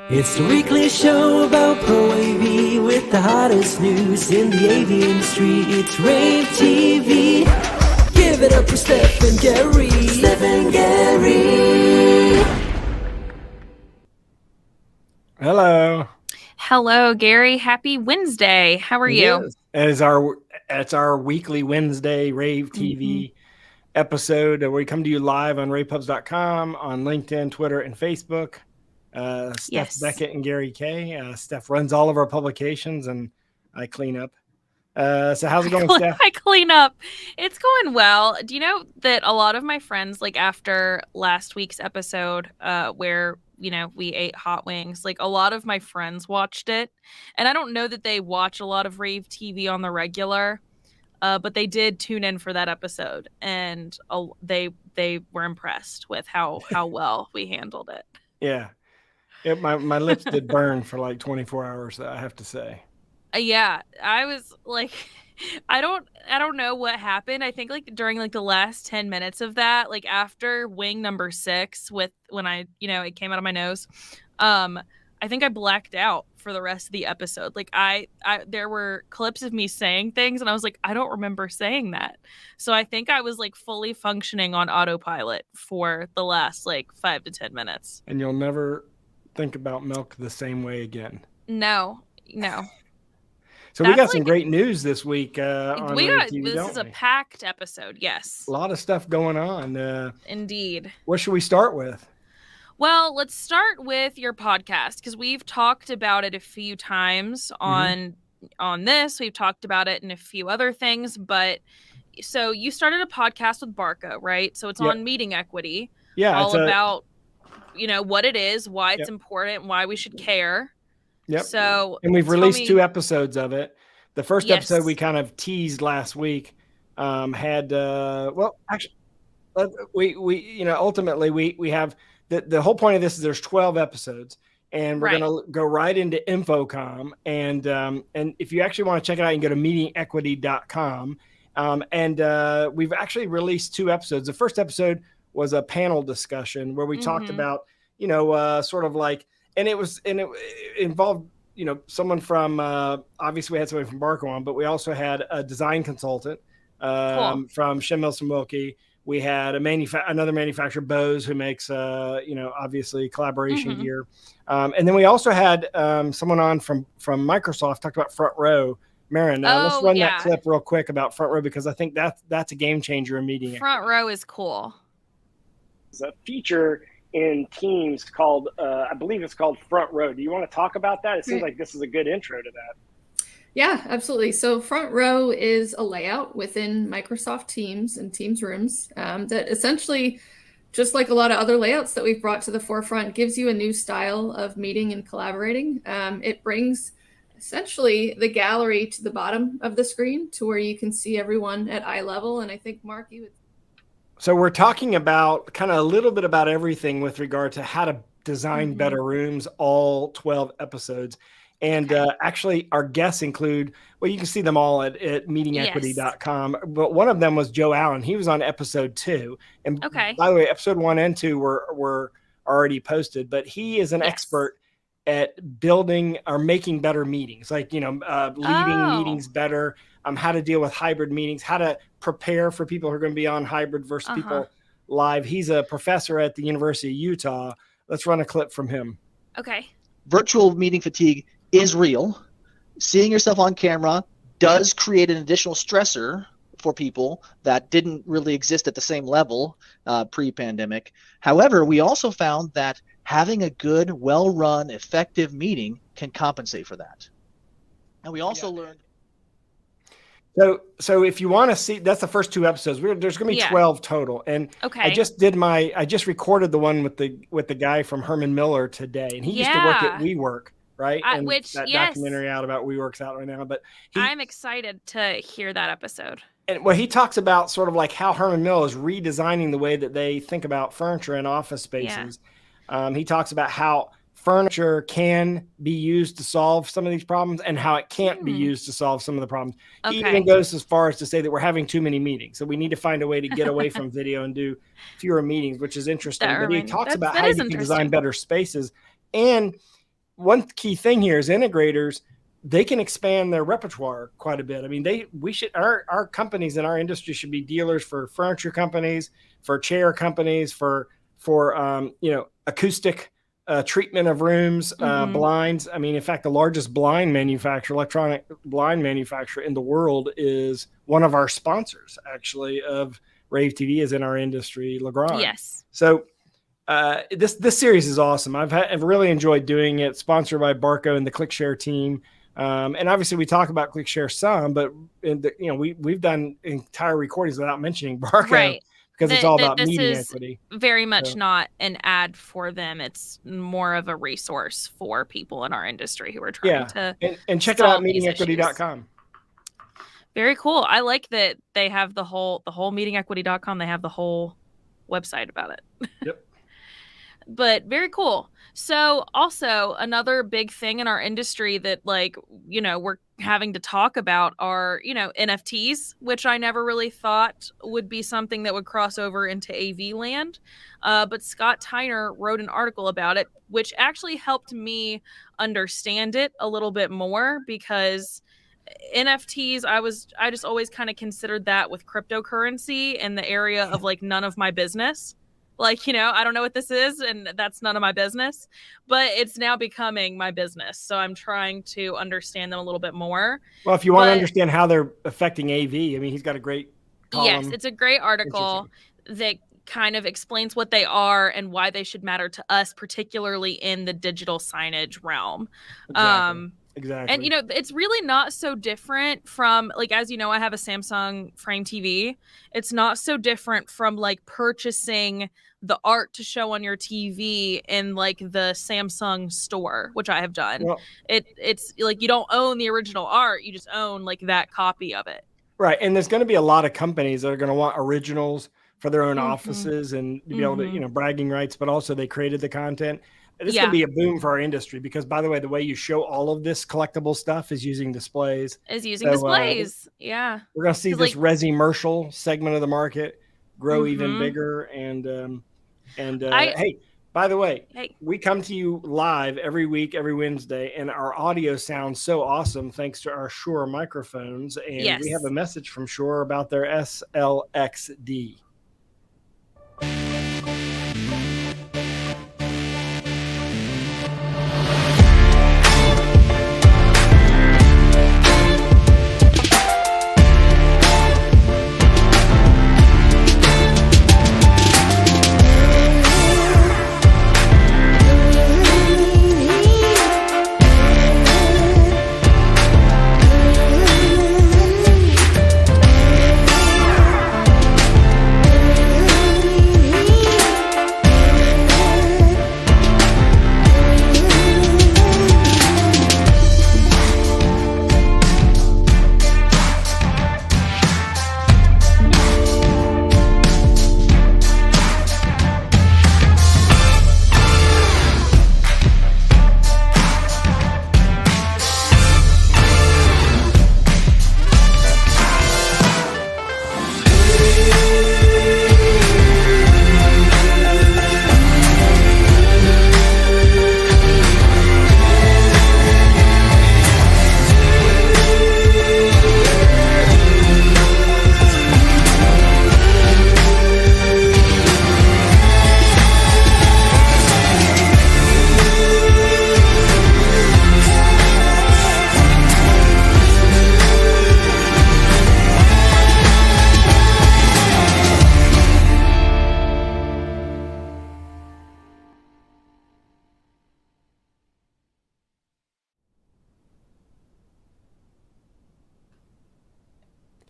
It's the weekly show about Pro AV with the hottest news in the AV industry. It's rAVe TV. Give it up for Steph and Gary. Steph and Gary. Hello. Hello, Gary. Happy Wednesday. How are you? It's our weekly Wednesday rAVe TV episode where we come to you live on ravepubs.com, on LinkedIn, Twitter, and Facebook. Steph Beckett and Gary K. Steph runs all of our publications, and I clean up. So how's it going, Steph? I clean up. It's going well. Do you know that a lot of my friends, like after last week's episode, where we ate hot wings, like a lot of my friends watched it, and I don't know that they watch a lot of rAVe TV on the regular, but they did tune in for that episode, and they were impressed with how well we handled it. Yeah. My lips did burn for like 24 hours, I have to say. Yeah, I was like, I don't know what happened. I think like during like the last 10 minutes of that, like after wing number 6 when I, it came out of my nose, I think I blacked out for the rest of the episode. Like there were clips of me saying things and I was like, I don't remember saying that. So I think I was like fully functioning on autopilot for the last like 5 to 10 minutes. And you'll never think about milk the same way again. No. So we got some great news this week on rAVe TV, this is a packed episode, yes. A lot of stuff going on. Indeed. What should we start with? Well, let's start with your podcast, because we've talked about it a few times on this. We've talked about it in a few other things, but so you started a podcast with Barco, right? So it's on meeting equity. Yeah. All about what it is, why it's important, why we should care. Yep. So, and we've released 2 episodes of it. The first episode we kind of teased last week. Ultimately we have the whole point of this is there's 12 episodes, and we're going to go right into Infocom. And if you actually want to check it out, you can go to meetingequity.com. We've actually released 2 episodes. The first episode was a panel discussion where we talked about, sort of like, and it involved, someone from, obviously we had somebody from Barco on, but we also had a design consultant from Shem Milson Wilkie. We had another manufacturer, Bose, who makes, obviously collaboration gear. And then we also had someone on from Microsoft, talked about Front Row. Marin, let's run that clip real quick about Front Row, because I think that's a game changer in meeting. Front Row is cool. It's a feature in Teams called, I believe it's called Front Row. Do you want to talk about that? It seems like this is a good intro to that. Yeah, absolutely. So Front Row is a layout within Microsoft Teams and Teams rooms that essentially, just like a lot of other layouts that we've brought to the forefront, gives you a new style of meeting and collaborating. It brings essentially the gallery to the bottom of the screen to where you can see everyone at eye level. And I think, Mark, you would. So we're talking about kind of a little bit about everything with regard to how to design better rooms, all 12 episodes. And actually our guests include, well, you can see them all at meetingequity.com. But one of them was Joe Allen. He was on episode 2. And by the way, episode 1 and 2 were already posted, but he is an expert at building or making better meetings, like, leading meetings better, how to deal with hybrid meetings, how to prepare for people who are going to be on hybrid versus people live. He's a professor at the University of Utah. Let's run a clip from him. Okay. Virtual meeting fatigue is real. Seeing yourself on camera does create an additional stressor for people that didn't really exist at the same level pre-pandemic. However, we also found that having a good, well-run, effective meeting can compensate for that. And we also learned. So if you want to see, that's the first 2 episodes. There's going to be 12 total. And I just recorded the one with the guy from Herman Miller today, and he used to work at WeWork, right? And that documentary out about WeWork's out right now. But I'm excited to hear that episode. And he talks about sort of like how Herman Miller is redesigning the way that they think about furniture and office spaces. He talks about how furniture can be used to solve some of these problems and how it can't be used to solve some of the problems. He even goes as far as to say that we're having too many meetings. So we need to find a way to get away from video and do fewer meetings, which is interesting. But he talks about how you can design better spaces. And one key thing here is integrators, they can expand their repertoire quite a bit. I mean, our companies in our industry should be dealers for furniture companies, for chair companies, for acoustic treatment of rooms, blinds. I mean, in fact, the largest blind manufacturer, electronic blind manufacturer in the world, is one of our sponsors, actually, of rAVe TV, is in our industry, Legrand. Yes. So this series is awesome. I've really enjoyed doing it. Sponsored by Barco and the ClickShare team. And obviously we talk about ClickShare some, but we've done entire recordings without mentioning Barco, right? Because it's all about meeting equity. Very much not an ad for them. It's more of a resource for people in our industry who are trying to and check it out, meetingequity.com. Very cool. I like that they have the whole meetingequity.com. They have the whole website about it. Yep. But very cool. So also another big thing in our industry that we're having to talk about are, NFTs, which I never really thought would be something that would cross over into AV land. But Scott Tyner wrote an article about it, which actually helped me understand it a little bit more, because NFTs, I just always kind of considered that with cryptocurrency in the area of none of my business. I don't know what this is, and that's none of my business, but it's now becoming my business. So I'm trying to understand them a little bit more. Well, if you want to understand how they're affecting AV, I mean, he's got a great column. Yes, it's a great article that kind of explains what they are and why they should matter to us, particularly in the digital signage realm. Exactly. And, it's really not so different from, as you know, I have a Samsung Frame TV. It's not so different from purchasing the art to show on your TV in the Samsung store, which I have done. Well, it's you don't own the original art. You just own that copy of it. Right. And there's going to be a lot of companies that are going to want originals for their own offices and to be able to, bragging rights, but also they created the content. This is going to be a boom for our industry because, by the way, the way you show all of this collectible stuff is using displays. Displays. Yeah. We're going to see this resi-mercial segment of the market grow even bigger. And hey, by the way, we come to you live every week, every Wednesday, and our audio sounds so awesome thanks to our Shure microphones. And we have a message from Shure about their SLXD.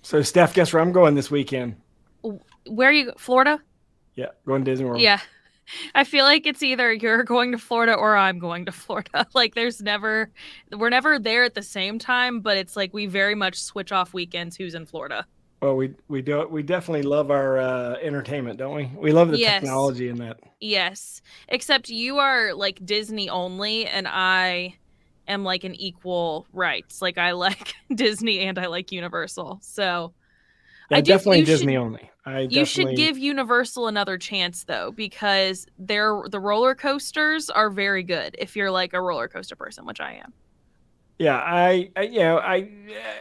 So, Steph, guess where I'm going this weekend? Where are you? Florida? Yeah, going to Disney World. Yeah. I feel like it's either you're going to Florida or I'm going to Florida. We're never there at the same time, but it's we very much switch off weekends who's in Florida. Well, we definitely love our entertainment, don't we? We love the technology in that. Yes. Except you are Disney only, and I am an equal rights. I like Disney and I like Universal. So Yeah, definitely Disney only. You should give Universal another chance though, because the roller coasters are very good if you're like a roller coaster person, which I am. Yeah,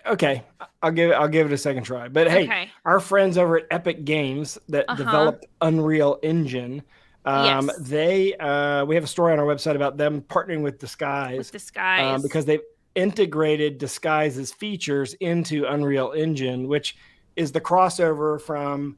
okay. I'll give it a second try. But hey, our friends over at Epic Games that developed Unreal Engine, we have a story on our website about them partnering with Disguise. Because they've integrated Disguise's features into Unreal Engine, which is the crossover from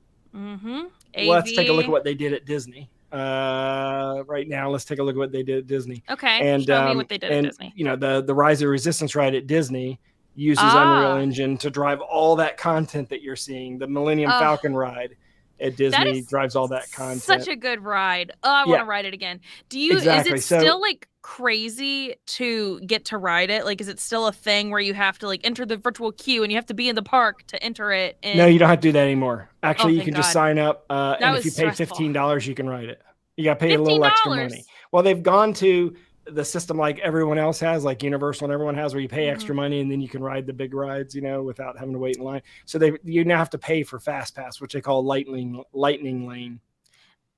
let's take a look at what they did at Disney. Right now, let's take a look at what they did at Disney. Okay, and show me what they did at Disney. You know, the Rise of Resistance ride at Disney uses Unreal Engine to drive all that content that you're seeing. The Millennium Falcon ride at Disney drives all that content. Such a good ride. Oh, I want to ride it again. Is it still like crazy to get to ride it? Like, is it still a thing where you have to like enter the virtual queue and you have to be in the park to enter it? No, you don't have to do that anymore. Actually, you can just sign up, and if you pay $15, you can ride it. You got to pay a little extra money. Well, they've gone to the system like everyone else has, like Universal and everyone has, where you pay extra money and then you can ride the big rides, you know, without having to wait in line. So you now have to pay for Fast Pass, which they call Lightning Lane.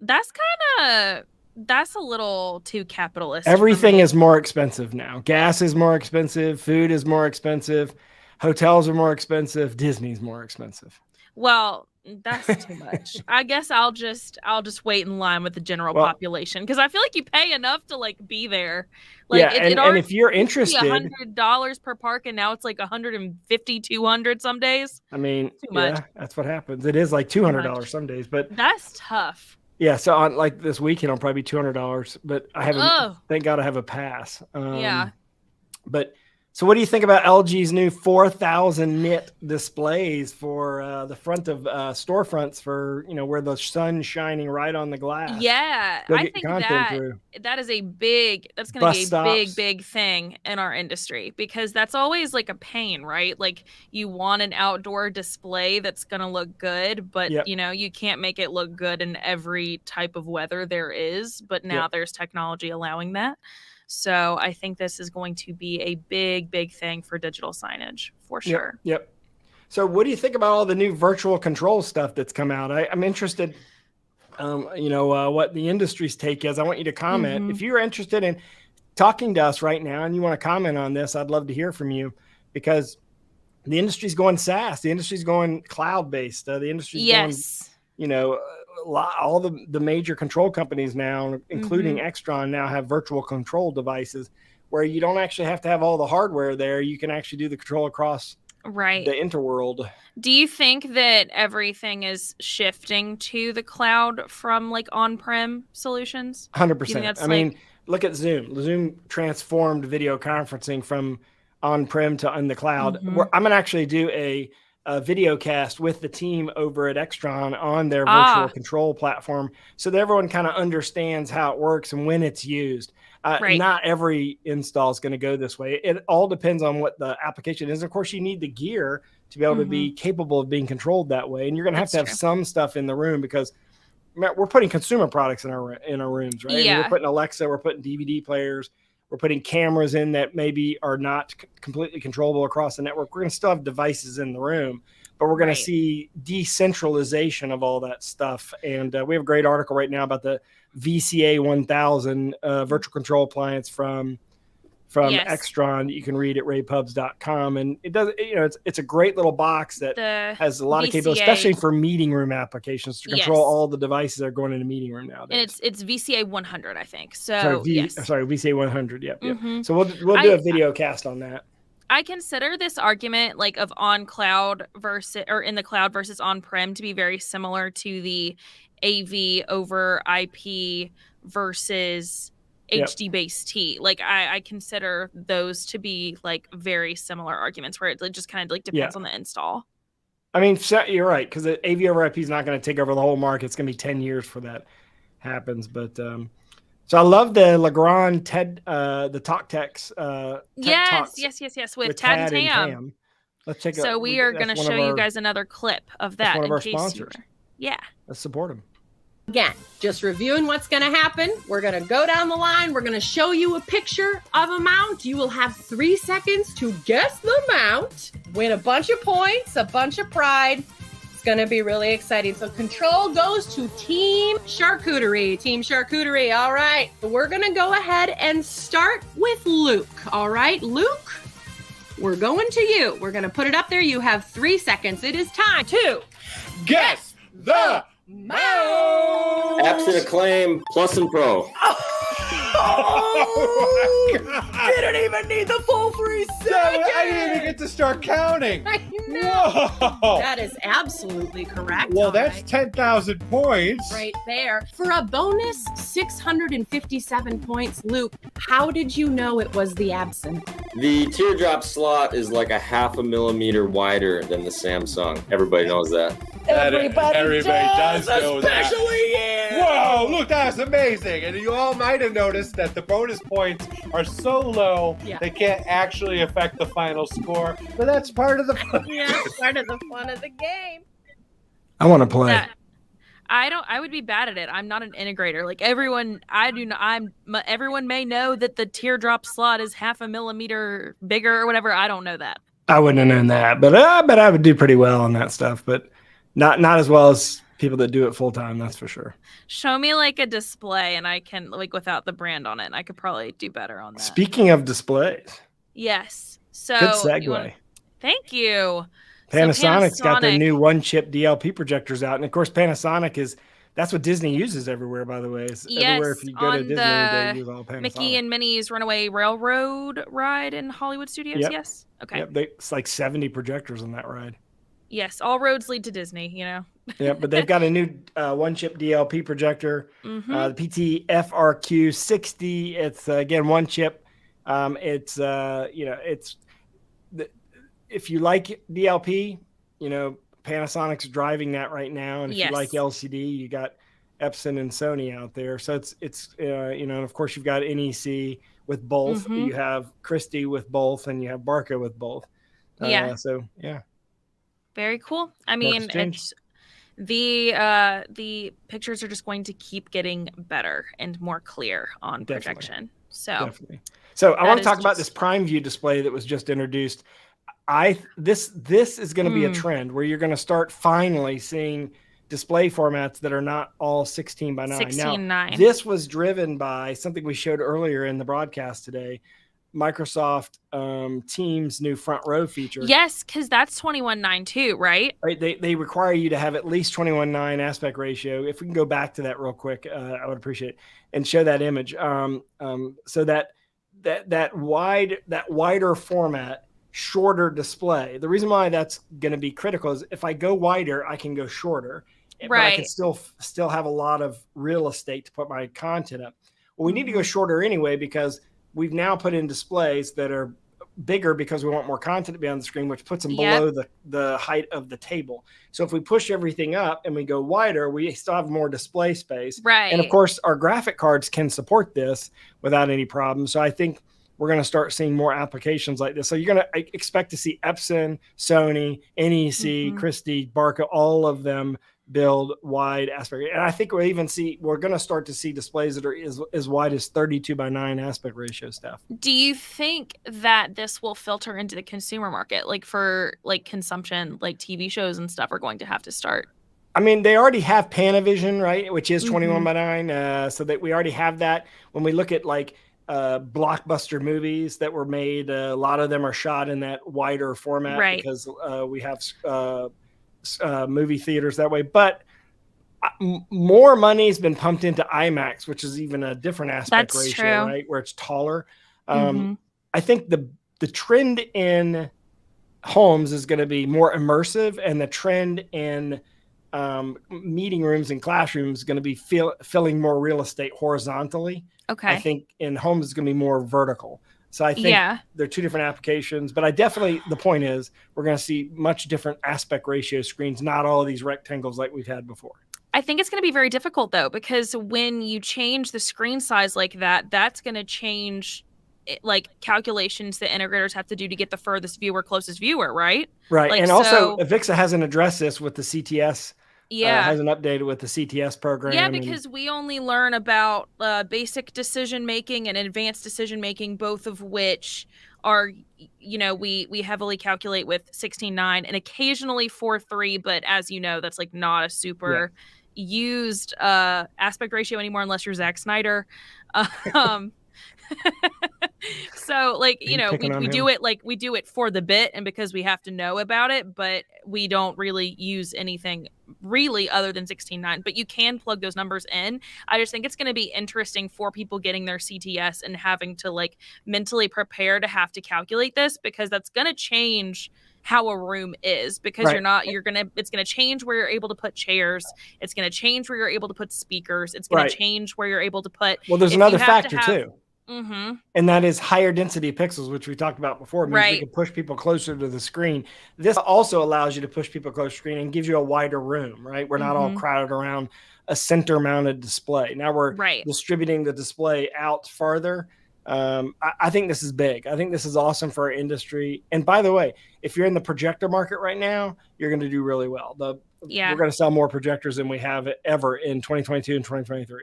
That's a little too capitalist. Everything is more expensive now. Gas is more expensive. Food is more expensive. Hotels are more expensive. Disney's more expensive. Well, that's too much. I guess I'll just wait in line with the general population, because I feel like you pay enough to like be there. Like, and if you're interested, $100 per park, and now it's like $150, $200 some days. I mean, too much. That's what happens. It is like $200 some days, but that's tough. Yeah, so on like this weekend, it'll probably be $200, but I haven't. Thank God I have a pass. But. So what do you think about LG's new 4,000 nit displays for the front of storefronts for, you know, where the sun's shining right on the glass? Yeah, I think that is that's going to be a big thing in our industry, because that's always like a pain, right? Like, you want an outdoor display that's going to look good, but you know, you can't make it look good in every type of weather there is, but now there's technology allowing that. So I think this is going to be a big thing for digital signage for sure. Yep. So what do you think about all the new virtual control stuff that's come out? I'm interested, what the industry's take is. I want you to comment. If you're interested in talking to us right now and you want to comment on this, I'd love to hear from you, because the industry's going SaaS. The industry's going cloud-based. The industry's going, you know, all the major control companies now, including Extron, now have virtual control devices where you don't actually have to have all the hardware there. You can actually do the control across the interworld. Do you think that everything is shifting to the cloud from like on-prem solutions? 100%. I mean, look at Zoom. Zoom transformed video conferencing from on-prem to in the cloud. I'm going to actually do a video cast with the team over at Extron on their virtual control platform, so that everyone kind of understands how it works and when it's used. Not every install is going to go this way. It all depends on what the application is. Of course, you need the gear to be able to be capable of being controlled that way. And you're going to have some stuff in the room, because we're putting consumer products in our rooms, right? Yeah. We're putting Alexa, we're putting DVD players, we're putting cameras in that maybe are not completely controllable across the network. We're going to still have devices in the room, but we're going to see decentralization of all that stuff. And we have a great article right now about the VCA 1000 virtual control appliance from Extron that you can read at ravepubs.com. And it does, you know, it's a great little box that has a lot of capability, especially for meeting room applications, to control all the devices that are going in a meeting room nowadays. And it's VCA 100, I think. So VCA 100. Yep. So we'll do a video cast on that. I consider this argument like of on cloud versus, or in the cloud versus on-prem, to be very similar to the AV over IP versus HD-based T. Like, I consider those to be like very similar arguments, where it just kind of like depends on the install. I mean, you're right, because the AV over IP is not going to take over the whole market. It's going to be 10 years before that happens. But so I love the Legrand the TalkTex. Yes. With Tad and Tam. Let's check. So we are going to show you guys another clip of that. That's one of our sponsors. Let's support them. Again, just reviewing what's going to happen. We're going to go down the line. We're going to show you a picture of a mount. You will have 3 seconds to guess the mount, win a bunch of points, a bunch of pride. It's going to be really exciting. So control goes to Team Charcuterie. Team Charcuterie. All right. We're going to go ahead and start with Luke. All right, Luke, we're going to you. We're going to put it up there. You have 3 seconds. It is time to guess the mouse. Apps and Acclaim Plus and Pro. Oh, Didn't even need the full 3 seconds. I didn't even get to start counting. I know. Whoa. That is absolutely correct. Well, All that's right. 10,000 points. Right there. For a bonus 657 points, Luke, how did you know it was the absinthe? The teardrop slot is like a 0.5 millimeter wider than the Samsung. Everybody knows that. Everybody does know that. Especially you. Whoa, look, that's amazing. And you all might have noticed that the bonus points are so low, they can't actually affect the final score. But that's part of the fun. Yeah, part of the fun of the game. I want to play. I would be bad at it. I'm not an integrator. Like everyone, everyone may know that the teardrop slot is 0.5 millimeter bigger or whatever. I don't know that. I wouldn't have known that, but I would do pretty well on that stuff, but not as well as people that do it full time. That's for sure. Show me like a display and I can like without the brand on it. And I could probably do better on that. Speaking of displays, Yes. So good segue. Thank you. Panasonic's got their Panasonic- new 1-chip DLP projectors out, and of course, Panasonic that's what Disney uses everywhere. By the way, everywhere if you go to on Disney, they the use all Panasonic. Mickey and Minnie's Runaway Railroad ride in Hollywood Studios. Yep. Yes. Okay. Yep, it's like 70 projectors on that ride. Yes. All roads lead to Disney. You know. Yeah, but they've got a new 1-chip DLP projector, the PT FRQ60. It's again 1-chip. If you like DLP, Panasonic's driving that right now, and if you like LCD, you got Epson and Sony out there. So it's and of course you've got NEC with both. You have Christie with both, and you have Barca with both. So yeah. Very cool. I mean, it's the pictures are just going to keep getting better and more clear on projection. So definitely. So I want to talk about this Prime View display that was just introduced. This is going to be a trend where you're going to start finally seeing display formats that are not all 16 by 9. 16:9. This was driven by something we showed earlier in the broadcast today. Microsoft Teams new front row feature. Yes, because that's 21:9 too, right? Right. They require you to have at least 21:9 aspect ratio. If we can go back to that real quick, I would appreciate it, and show that image. So that wider format, shorter display. The reason why that's going to be critical is if I go wider, I can go shorter, but I can still have a lot of real estate to put my content up. Well, we need to go shorter anyway because we've now put in displays that are bigger because we want more content to be on the screen, which puts them below the height of the table. So if we push everything up and we go wider, we still have more display space. Right. And of course, our graphic cards can support this without any problem. So I think we're going to start seeing more applications like this. So you're going to expect to see Epson, Sony, NEC, Christie, Barca, all of them build wide aspect. And I think we're going to start to see displays that are as wide as 32 by 9 aspect ratio stuff. Do you think that this will filter into the consumer market? Like for like consumption, like TV shows and stuff are going to have to start? I mean, they already have Panavision, right? Which is 21 by 9. So that we already have that. When we look at like blockbuster movies that were made, a lot of them are shot in that wider format because we have movie theaters that way. But more money's been pumped into IMAX, which is even a different aspect ratio, right? Where it's taller. I think the trend in homes is going to be more immersive, and the trend in meeting rooms and classrooms is going to be filling more real estate horizontally. Okay. I think in homes is going to be more vertical. So I think they're two different applications, but the point is we're going to see much different aspect ratio screens, not all of these rectangles like we've had before. I think it's going to be very difficult though, because when you change the screen size like that, that's going to change like calculations that integrators have to do to get the furthest viewer, closest viewer, right? Right. Like, and also Avixa hasn't addressed this with the CTS. Hasn't updated with the CTS program. Yeah, because we only learn about basic decision making and advanced decision making, both of which are, we heavily calculate with 16:9 and occasionally 4:3, but as you know, that's like not a super used aspect ratio anymore unless you're Zack Snyder. So like, we do it for the bit and because we have to know about it, but we don't really use anything really other than 16:9. But you can plug those numbers in. I just think it's going to be interesting for people getting their CTS and having to like mentally prepare to have to calculate this, because that's going to change how a room is, because it's going to change where you're able to put chairs. It's going to change where you're able to put speakers. It's going to change where you're able to put. Well, there's another factor too. Mm-hmm. And that is higher density pixels, which we talked about before. It means we can push people closer to the screen. This also allows you to push people closer to the screen and gives you a wider room, right? We're not all crowded around a center mounted display. Now we're distributing the display out farther. I think this is big. I think this is awesome for our industry. And by the way, if you're in the projector market right now, you're going to do really well. We're going to sell more projectors than we have ever in 2022 and 2023.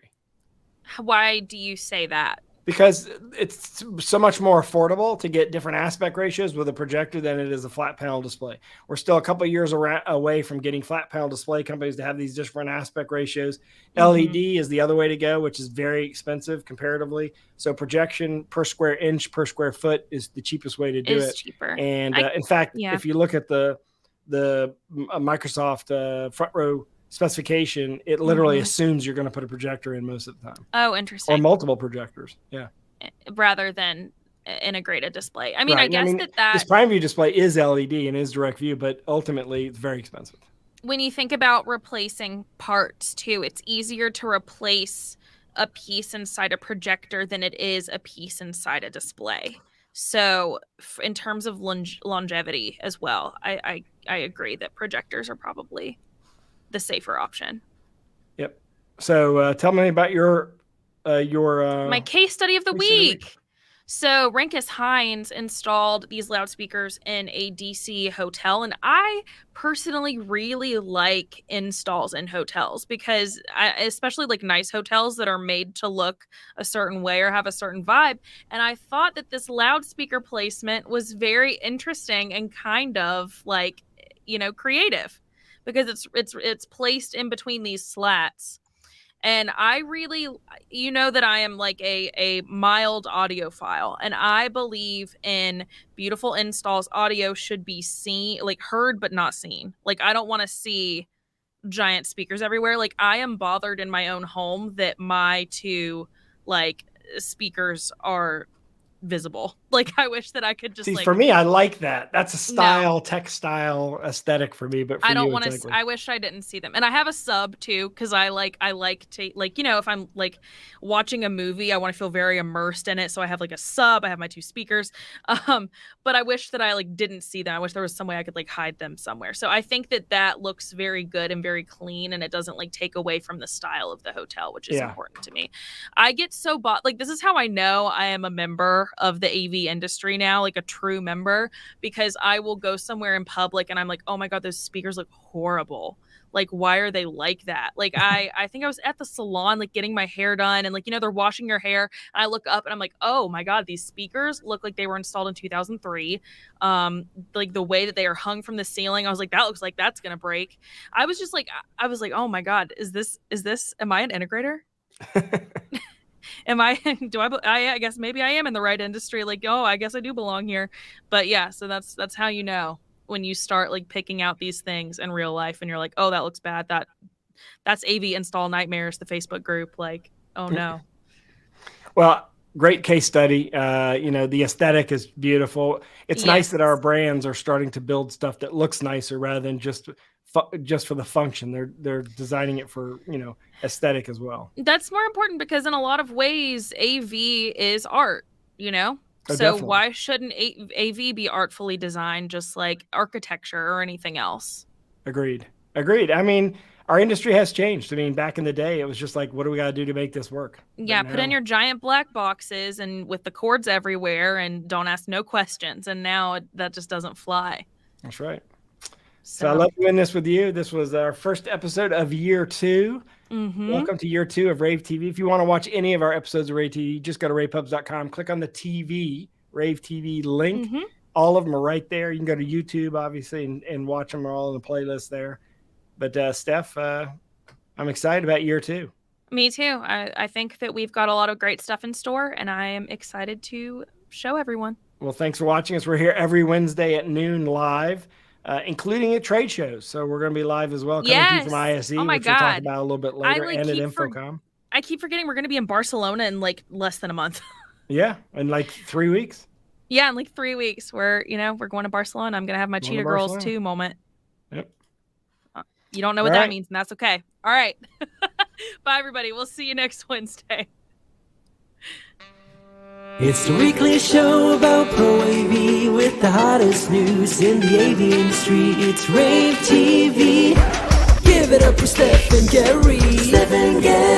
Why do you say that? Because it's so much more affordable to get different aspect ratios with a projector than it is a flat panel display. We're still a couple of years away from getting flat panel display companies to have these different aspect ratios. LED is the other way to go, which is very expensive comparatively. So projection per square inch per square foot is the cheapest way to do it. Cheaper. And in fact, if you look at the Microsoft front row specification, it literally assumes you're going to put a projector in most of the time. Oh, interesting. Or multiple projectors. Yeah. Rather than integrated display. I mean, I guess this Prime View display is LED and is direct view, but ultimately it's very expensive. When you think about replacing parts too, it's easier to replace a piece inside a projector than it is a piece inside a display. So in terms of longevity as well, I agree that projectors are probably the safer option. Yep. So tell me about your my case study of the week. So Rankus Hines installed these loudspeakers in a DC hotel, and I personally really like installs in hotels because especially like nice hotels that are made to look a certain way or have a certain vibe. And I thought that this loudspeaker placement was very interesting and kind of like, creative, because it's placed in between these slats. And I really, that I am like a mild audiophile, and I believe in beautiful installs. Audio should be seen, like heard, but not seen. Like, I don't want to see giant speakers everywhere. Like, I am bothered in my own home that my two like speakers are visible. Like, I wish that I could just for me, I like that. That's a textile aesthetic for me, but for I don't want to. I wish I didn't see them. And I have a sub too, because I like to if I'm like watching a movie, I want to feel very immersed in it. So I have like a sub. I have my two speakers. But I wish that I like didn't see them. I wish there was some way I could like hide them somewhere. So I think that looks very good and very clean, and it doesn't like take away from the style of the hotel, which is important to me. I get so like this is how I know I am a member of the AV industry now, like a true member, because I will go somewhere in public and I'm like, oh my god, those speakers look horrible. Like, why are they like that? Like, I think I was at the salon, like getting my hair done, and like, they're washing your hair, and I look up and I'm like, oh my god, these speakers look like they were installed in 2003. Like the way that they are hung from the ceiling, I was like, that looks like that's gonna break. I was like, oh my god, am I an integrator? I guess maybe I am in the right industry. Like, oh, I guess I do belong here. But yeah, so that's how you know when you start like picking out these things in real life and you're like, oh, that looks bad. That's AV install nightmares, the Facebook group. Like, oh no. Well, great case study. The aesthetic is beautiful. It's nice that our brands are starting to build stuff that looks nicer rather than just for the function. They're designing it for aesthetic as well. That's more important because in a lot of ways AV is art, so definitely. Why shouldn't AV be artfully designed just like architecture or anything else? Agreed. I mean, our industry has changed. I mean, back in the day it was just like, what do we got to do to make this work? Yeah, put in your giant black boxes and with the cords everywhere and don't ask no questions, and now that just doesn't fly. That's right. So I love doing this with you. This was our first episode of year 2. Mm-hmm. Welcome to year 2 of rAVe TV. If you want to watch any of our episodes of rAVe TV, just go to ravepubs.com, click on the TV rAVe TV link. All of them are right there. You can go to YouTube, obviously, and watch them all in the playlist there. But Steph, I'm excited about year 2. Me too. I think that we've got a lot of great stuff in store, and I am excited to show everyone. Well, thanks for watching us. We're here every Wednesday at noon live, including at trade shows. So we're going to be live as well, coming to you from ISE, which we'll talk about a little bit later, and at InfoComm. I keep forgetting we're going to be in Barcelona in like less than a month. Yeah, in like 3 weeks. Yeah, in like 3 weeks. We're going to Barcelona. I'm going to have my Cheetah Girls 2 moment. Yep. You don't know what that means, and that's okay. All right. Bye, everybody. We'll see you next Wednesday. It's the weekly show about Pro AV with the hottest news in the AV industry. It's rAVe TV. Give it up for Steph and Gary. Steph and Gary.